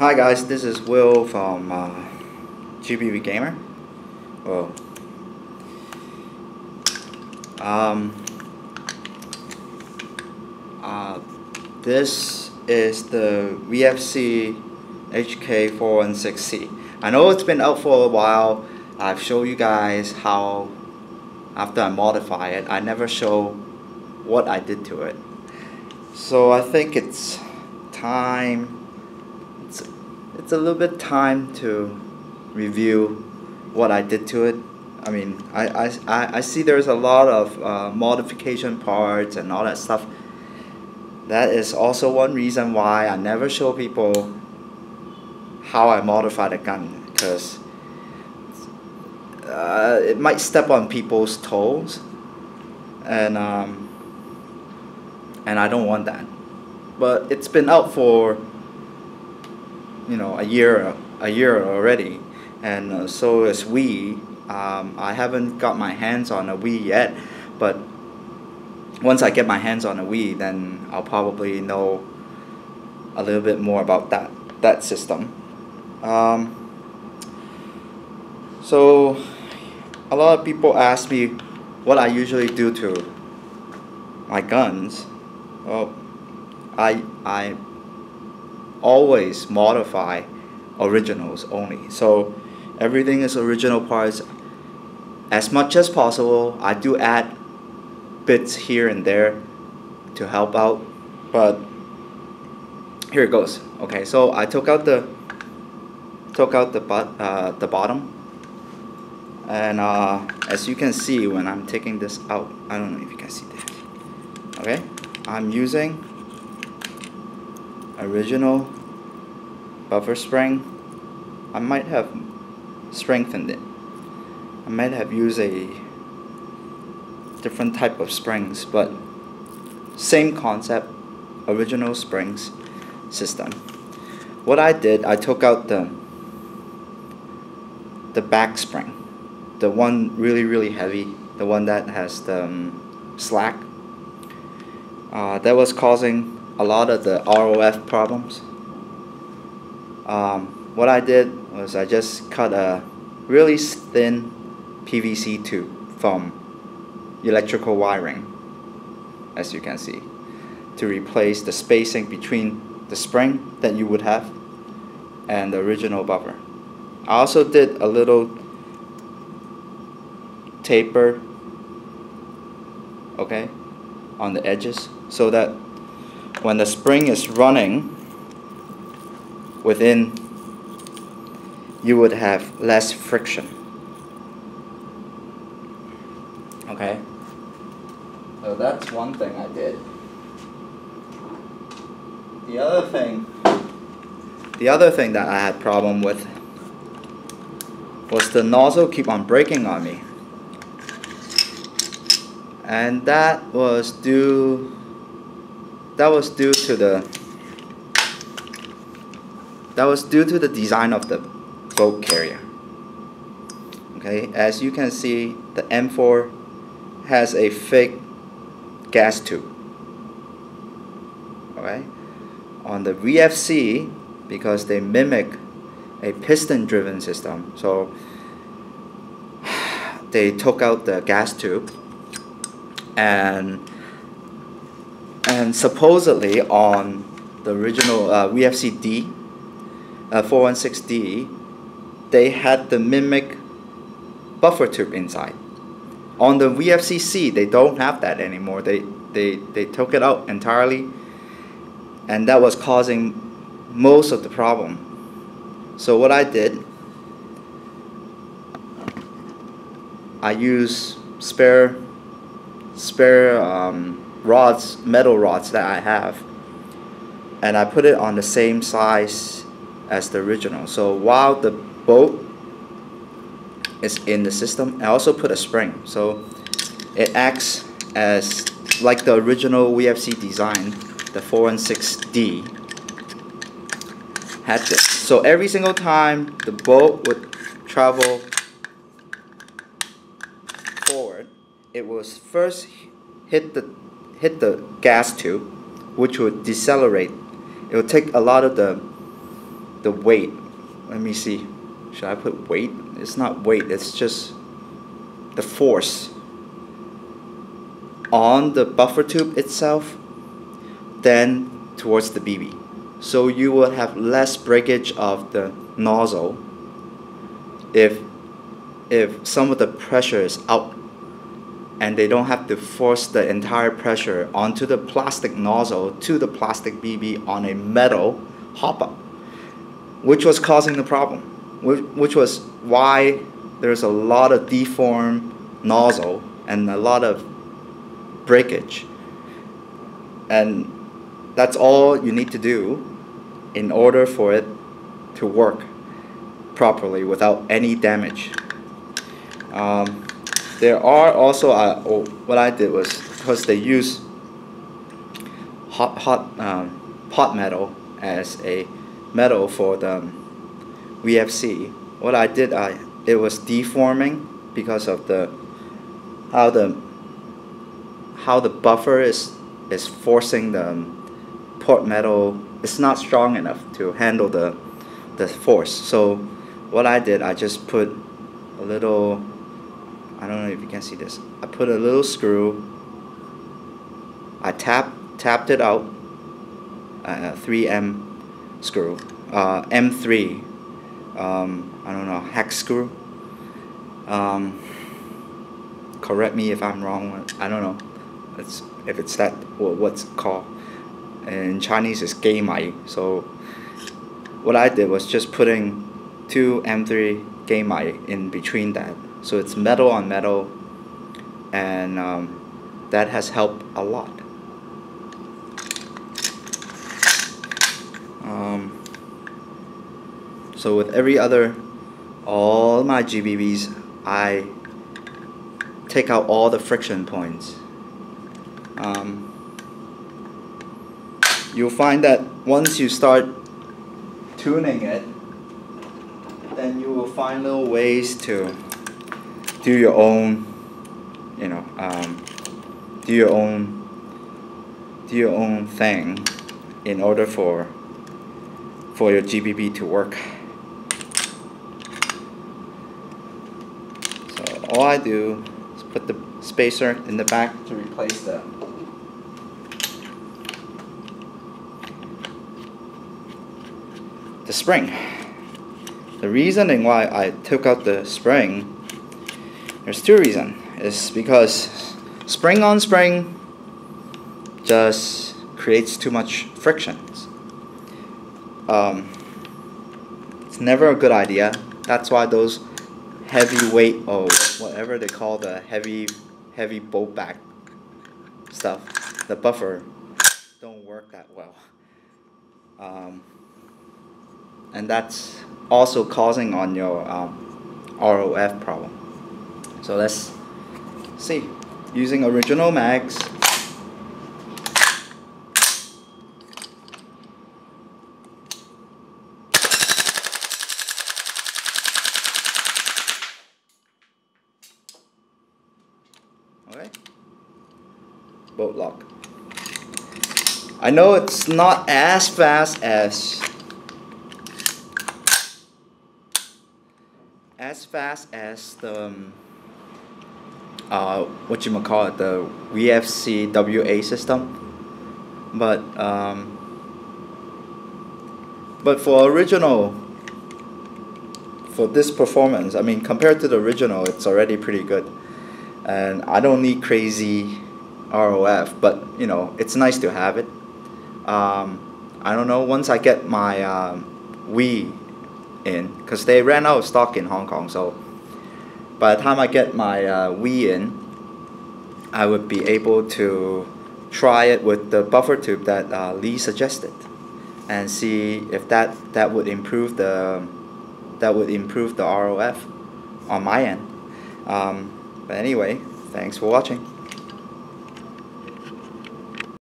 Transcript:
Hi guys, this is Will from Gbbr Gamer. Well, um, this is the Vfc Hk416C. I know it's been out for a while. I've shown you guys how after I modify it. I never show what I did to it. So I think it's time. It's a little bit time to review what I did to it. I mean, I see there's a lot of modification parts and all that stuff. That is also one reason why I never show people how I modify the gun, because it might step on people's toes, and I don't want that. But it's been out for a year already, and so is we. I haven't got my hands on a Wii yet, but once I get my hands on a Wii, then I'll probably know a little bit more about that system. So a lot of people ask me what I usually do to my guns. Well, I always modify originals only. So everything is original parts as much as possible. I do add bits here and there to help out, but here it goes. Okay, so I took out the bottom, and as you can see when I'm taking this out, I don't know if you can see that. Okay, I'm using original buffer spring. I might have strengthened it. I might have used a different type of springs, but same concept, original springs system. What I did, I took out the back spring, the one really heavy, the one that has the slack. That was causing a lot of the ROF problems. What I did was I just cut a really thin PVC tube from electrical wiring, as you can see, to replace the spacing between the spring that you would have and the original buffer. I also did a little taper, okay, on the edges, so that when the spring is running within, you would have less friction. Okay, so that's one thing I did. The other thing that I had problem with was the nozzle keep on breaking on me, and that was due to the design of the boat carrier. Okay, as you can see, the M4 has a fake gas tube. Okay, on the VFC, because they mimic a piston driven system, so they took out the gas tube, and supposedly on the original VFC D 416D, they had the mimic buffer tube inside. On the VFC C, they don't have that anymore. They took it out entirely, and that was causing most of the problem. So what I did, I used spare rods, metal rods that I have, and I put it on the same size as the original. So while the bolt is in the system, I also put a spring, so it acts as like the original VFC design, the 416D had this. So every single time the bolt would travel forward, it was first hit the gas tube, which would decelerate. It would take a lot of the the weight. Let me see. Should I put weight? It's not weight. It's just the force on the buffer tube itself than towards the BB. So you will have less breakage of the nozzle if some of the pressure is out, and they don't have to force the entire pressure onto the plastic nozzle to the plastic BB on a metal hop-up, which was causing the problem, which was why there's a lot of deformed nozzle and a lot of breakage. And that's all you need to do in order for it to work properly without any damage. There are also, what I did was, because they use pot metal as a metal for the VFC. What I did, it was deforming because of how the buffer is forcing the port metal. It's not strong enough to handle the force. So what I did, I just put a little, I don't know if you can see this, I put a little screw, I tapped it out, 3M screw, M3, I don't know, hex screw. Correct me if I'm wrong, I don't know if it's that, or what's it called. In Chinese it's gay mai. So what I did was just putting 2 M3 gay mai in between that, so it's metal on metal, and that has helped a lot. So with all my GBBs, I take out all the friction points. You'll find that once you start tuning it, then you will find little ways to do your own, do your own thing in order for your GBB to work. So all I do is put the spacer in the back to replace the spring. The reasoning why I took out the spring, there's 2 reasons. It's because spring on spring just creates too much frictions. It's never a good idea. That's why those heavy weight, or whatever they call the heavy bolt back stuff, the buffer, don't work that well. And that's also causing on your ROF problem. So let's see. Using original mags, okay, bolt lock. I know it's not as fast as the the VFC WA system, but for original, for this performance, I mean, compared to the original, it's already pretty good, and I don't need crazy ROF, but it's nice to have it. I don't know, once I get my Wii in, because they ran out of stock in Hong Kong, so by the time I get my Wii in, I would be able to try it with the buffer tube that Lee suggested, and see if that would improve the ROF on my end. But anyway, thanks for watching.